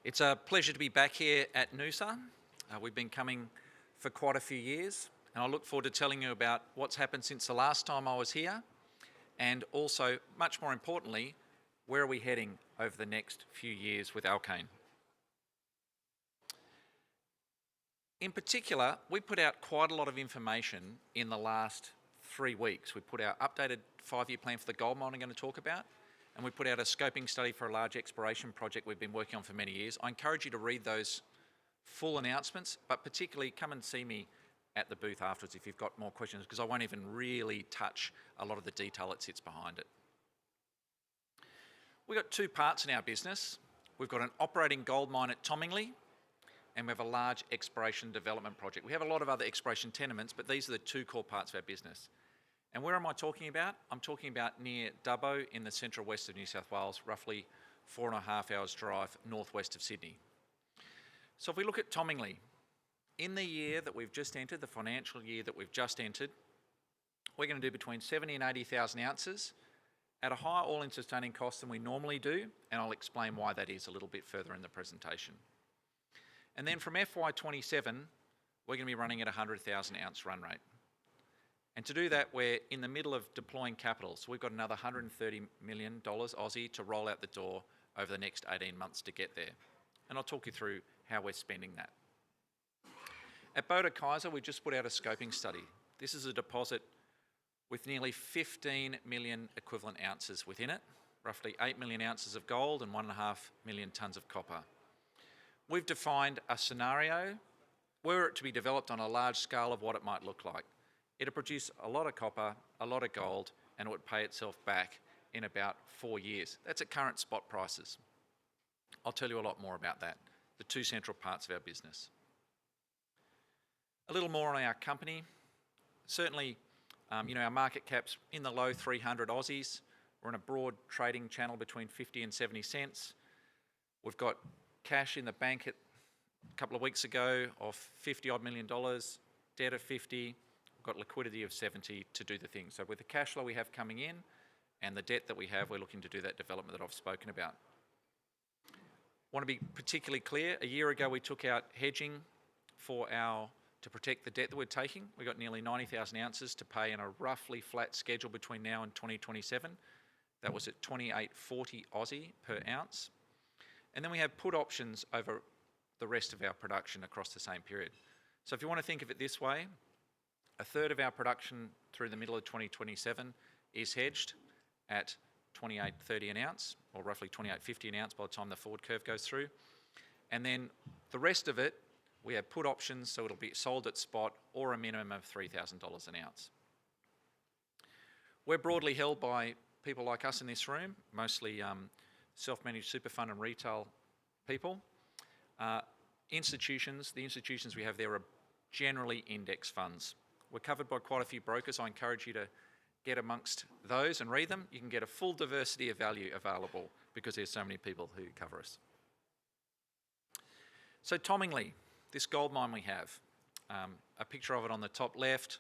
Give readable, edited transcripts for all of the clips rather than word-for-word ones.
It's a pleasure to be back here at Noosa. We've been coming for quite a few years, and I look forward to telling you about what's happened since the last time I was here, and also, much more importantly, where are we heading over the next few years with Alkane. In particular, we put out quite a lot of information in the last 3 weeks. We put our updated 5-year plan for the gold mine I'm going to talk about, and we put out a scoping study for a large exploration project we've been working on for many years. I encourage you to read those full announcements, but particularly come and see me at the booth afterwards if you've got more questions, because I won't even really touch a lot of the detail that sits behind it. We've got 2 parts in our business. We've got an operating gold mine at Tomingley, and we have a large exploration development project. We have a lot of other exploration tenements, but these are the 2 core parts of our business. And where am I talking about? I'm talking about near Dubbo in the central west of New South Wales, roughly 4.5 hours drive northwest of Sydney. So if we look at Tomingley, in the year that we've just entered, the financial year that we've just entered, we're going to do between 70 and 80,000 ounces at a higher all-in sustaining cost than we normally do, and I'll explain why that is a little bit further in the presentation. And then from FY27, we're going to be running at a 100,000 ounce run rate. And to do that, we're in the middle of deploying capital. So we've got another $130 million Aussie to roll out the door over the next 18 months to get there. And I'll talk you through how we're spending that. At Boda Kaiser, we just put out a scoping study. This is a deposit with nearly 15 million equivalent ounces within it, roughly 8 million ounces of gold and 1.5 million tonnes of copper. We've defined a scenario were it to be developed on a large scale of what it might look like. It'll produce a lot of copper, a lot of gold, and it would pay itself back in about 4 years. That's at current spot prices. I'll tell you a lot more about that, the 2 central parts of our business. A little more on our company. Certainly, our market cap's in the low 300 Aussies. We're in a broad trading channel between 50 and 70 cents. We've got cash in the bank a couple of weeks ago of $50 odd million, debt of 50. Got liquidity of 70 to do the thing. So with the cash flow we have coming in and the debt that we have, we're looking to do that development that I've spoken about. Want to be particularly clear, a year ago we took out hedging to protect the debt that we're taking. We got nearly 90,000 ounces to pay in a roughly flat schedule between now and 2027. That was at 28.40 Aussie per ounce. And then we have put options over the rest of our production across the same period. So if you want to think of it this way, a third of our production through the middle of 2027 is hedged at 28.30 an ounce, or roughly 28.50 an ounce by the time the forward curve goes through. And then the rest of it, we have put options, so it'll be sold at spot or a minimum of $3,000 an ounce. We're broadly held by people like us in this room, mostly self-managed super fund and retail people. The institutions we have there are generally index funds. We're covered by quite a few brokers. I encourage you to get amongst those and read them. You can get a full diversity of value available because there's so many people who cover us. So Tomingley, this gold mine we have, a picture of it on the top left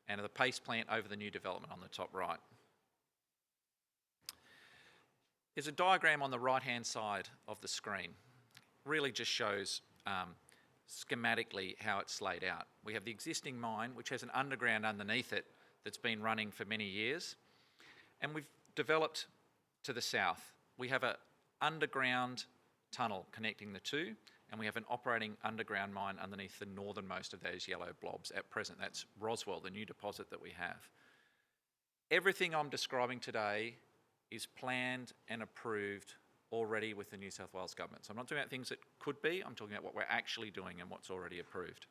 and of the paste plant over the new development on the top right. There's a diagram on the right-hand side of the screen. Really just shows schematically how it's laid out. We have the existing mine, which has an underground underneath it that's been running for many years. And we've developed to the south. We have an underground tunnel connecting the two, and we have an operating underground mine underneath the northernmost of those yellow blobs at present. That's Roswell, the new deposit that we have. Everything I'm describing today is planned and approved already with the New South Wales government. So I'm not talking about things that could be, I'm talking about what we're actually doing and what's already approved.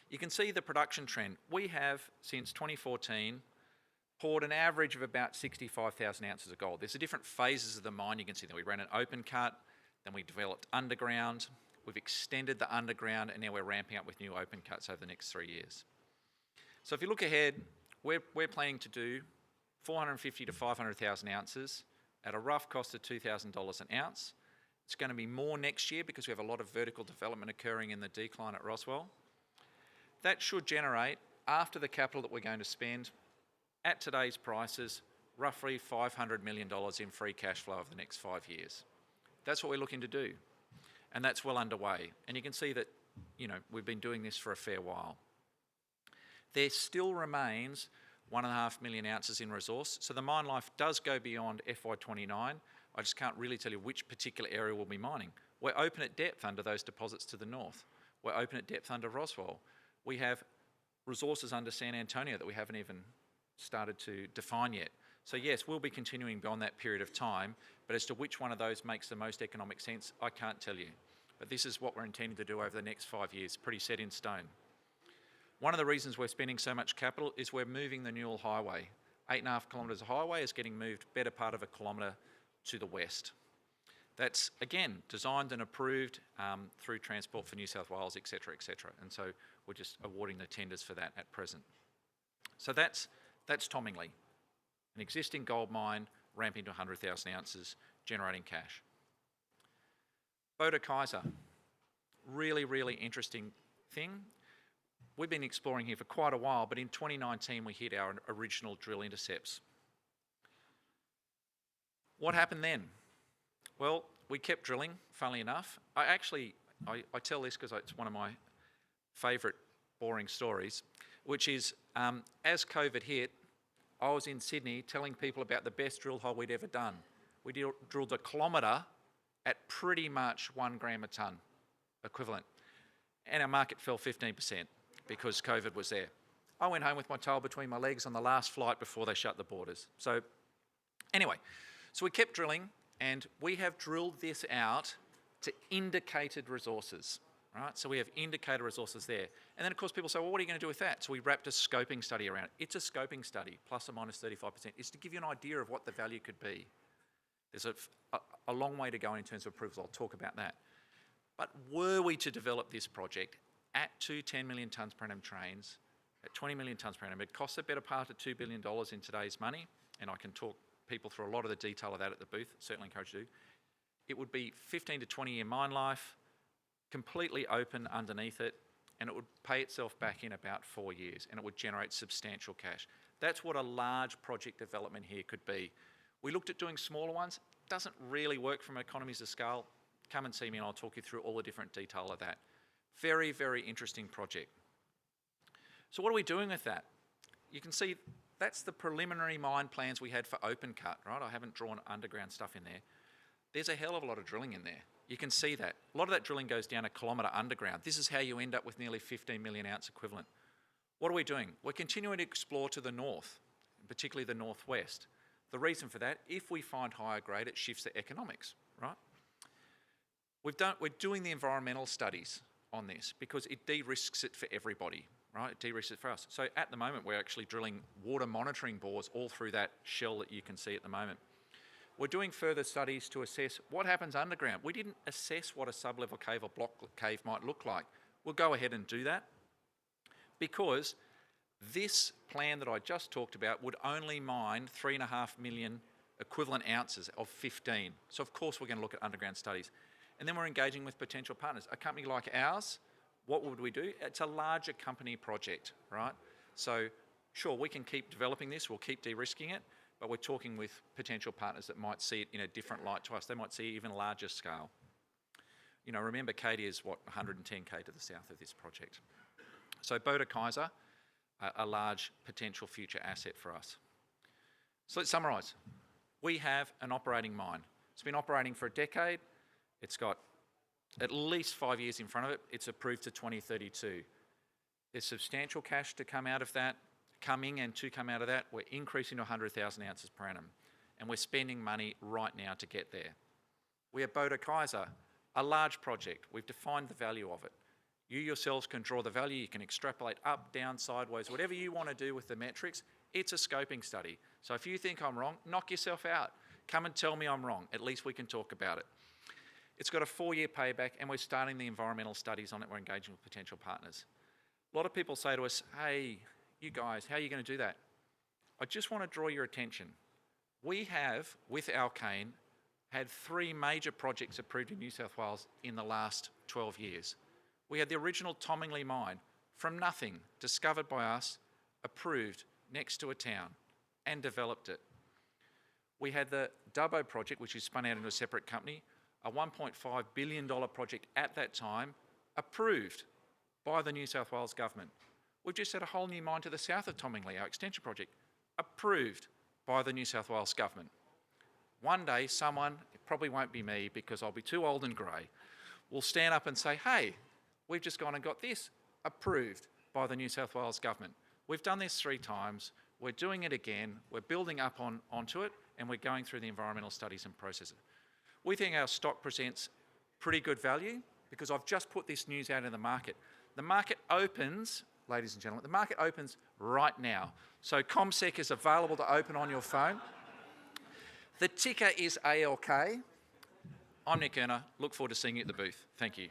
You can see the production trend. We have, since 2014, poured an average of about 65,000 ounces of gold. There's the different phases of the mine. You can see that we ran an open cut, then we developed underground, we've extended the underground, and now we're ramping up with new open cuts over the next 3 years. So if you look ahead, we're planning to do 450 to 500,000 ounces at a rough cost of $2,000 an ounce. It's going to be more next year because we have a lot of vertical development occurring in the decline at Roswell. That should generate, after the capital that we're going to spend, at today's prices, roughly $500 million in free cash flow over the next 5 years. That's what we're looking to do. And that's well underway. And you can see that, we've been doing this for a fair while. There still remains 1.5 million ounces in resource. So the mine life does go beyond FY29. I just can't really tell you which particular area we'll be mining. We're open at depth under those deposits to the north. We're open at depth under Roswell. We have resources under San Antonio that we haven't even started to define yet. So yes, we'll be continuing beyond that period of time, but as to which one of those makes the most economic sense, I can't tell you. But this is what we're intending to do over the next 5 years, pretty set in stone. One of the reasons we're spending so much capital is we're moving the Newell Highway. 8.5 kilometres of highway is getting moved better part of a kilometre to the west. That's, again, designed and approved through Transport for New South Wales, etc., etc. And so we're just awarding the tenders for that at present. So that's Tomingley, an existing gold mine ramping to 100,000 ounces, generating cash. Boda Kaiser, really, really interesting thing. We've been exploring here for quite a while, but in 2019 we hit our original drill intercepts. What happened then? Well, we kept drilling, funnily enough. I tell this because it's one of my favourite boring stories, which is as COVID hit, I was in Sydney telling people about the best drill hole we'd ever done. We drilled a kilometre at pretty much 1 gram a tonne equivalent, and our market fell 15% because COVID was there. I went home with my tail between my legs on the last flight before they shut the borders. So anyway, so we kept drilling, and we have drilled this out to indicated resources, right? So we have indicated resources there. And then of course people say, well, what are you going to do with that? So we wrapped a scoping study around it. It's a scoping study, plus or minus 35%. It's to give you an idea of what the value could be. There's a long way to go in terms of approvals. I'll talk about that. But were we to develop this project at 2 10 million tonnes per annum trains, at 20 million tonnes per annum, it costs a better part of $2 billion in today's money, and I can talk people through a lot of the detail of that at the booth, certainly encourage you to do. It would be 15 to 20 year mine life, completely open underneath it, and it would pay itself back in about 4 years, and it would generate substantial cash. That's what a large project development here could be. We looked at doing smaller ones. Doesn't really work from economies of scale. Come and see me and I'll talk you through all the different detail of that. Very, very interesting project. So what are we doing with that? You can see that's the preliminary mine plans we had for open cut, right? I haven't drawn underground stuff in there. There's a hell of a lot of drilling in there. You can see that. A lot of that drilling goes down a kilometre underground. This is how you end up with nearly 15 million ounce equivalent. What are we doing? We're continuing to explore to the north, particularly the northwest. The reason for that, if we find higher grade, it shifts the economics, right? We're doing the environmental studies on this because it de-risks it for everybody, right? It de-risks it for us. So at the moment, we're actually drilling water monitoring bores all through that shell that you can see at the moment. We're doing further studies to assess what happens underground. We didn't assess what a sublevel cave or block cave might look like. We'll go ahead and do that because this plan that I just talked about would only mine 3.5 million equivalent ounces of 15. So of course we're going to look at underground studies. And then we're engaging with potential partners. A company like ours, what would we do? It's a larger company project, right? So sure, we can keep developing this, we'll keep de-risking it, but we're talking with potential partners that might see it in a different light to us. They might see even larger scale. You know, remember Cadia is what, 110k to the south of this project. So Boda Kaiser, a large potential future asset for us. So let's summarise. We have an operating mine. It's been operating for a decade. It's got at least 5 years in front of it. It's approved to 2032. There's substantial cash to come out of that, and to come out of that. We're increasing to 100,000 ounces per annum, and we're spending money right now to get there. We have Boda Kaiser, a large project. We've defined the value of it. You yourselves can draw the value. You can extrapolate up, down, sideways, whatever you want to do with the metrics. It's a scoping study. So if you think I'm wrong, knock yourself out. Come and tell me I'm wrong. At least we can talk about it. It's got a 4-year payback, and we're starting the environmental studies on it. We're engaging with potential partners. A lot of people say to us, hey, you guys, how are you going to do that? I just want to draw your attention. We have, with Alkane, had 3 major projects approved in New South Wales in the last 12 years. We had the original Tomingley mine, from nothing, discovered by us, approved next to a town, and developed it. We had the Dubbo project, which is spun out into a separate company, a $1.5 billion project at that time, approved by the New South Wales Government. We've just had a whole new mine to the south of Tomingley, our extension project, approved by the New South Wales Government. One day someone, it probably won't be me because I'll be too old and grey, will stand up and say, hey, we've just gone and got this approved by the New South Wales Government. We've done this 3 times, we're doing it again, we're building up onto it, and we're going through the environmental studies and processes. We think our stock presents pretty good value because I've just put this news out in the market. The market opens, ladies and gentlemen, the market opens right now. So CommSec is available to open on your phone. The ticker is ALK. I'm Nick Erner. Look forward to seeing you at the booth. Thank you.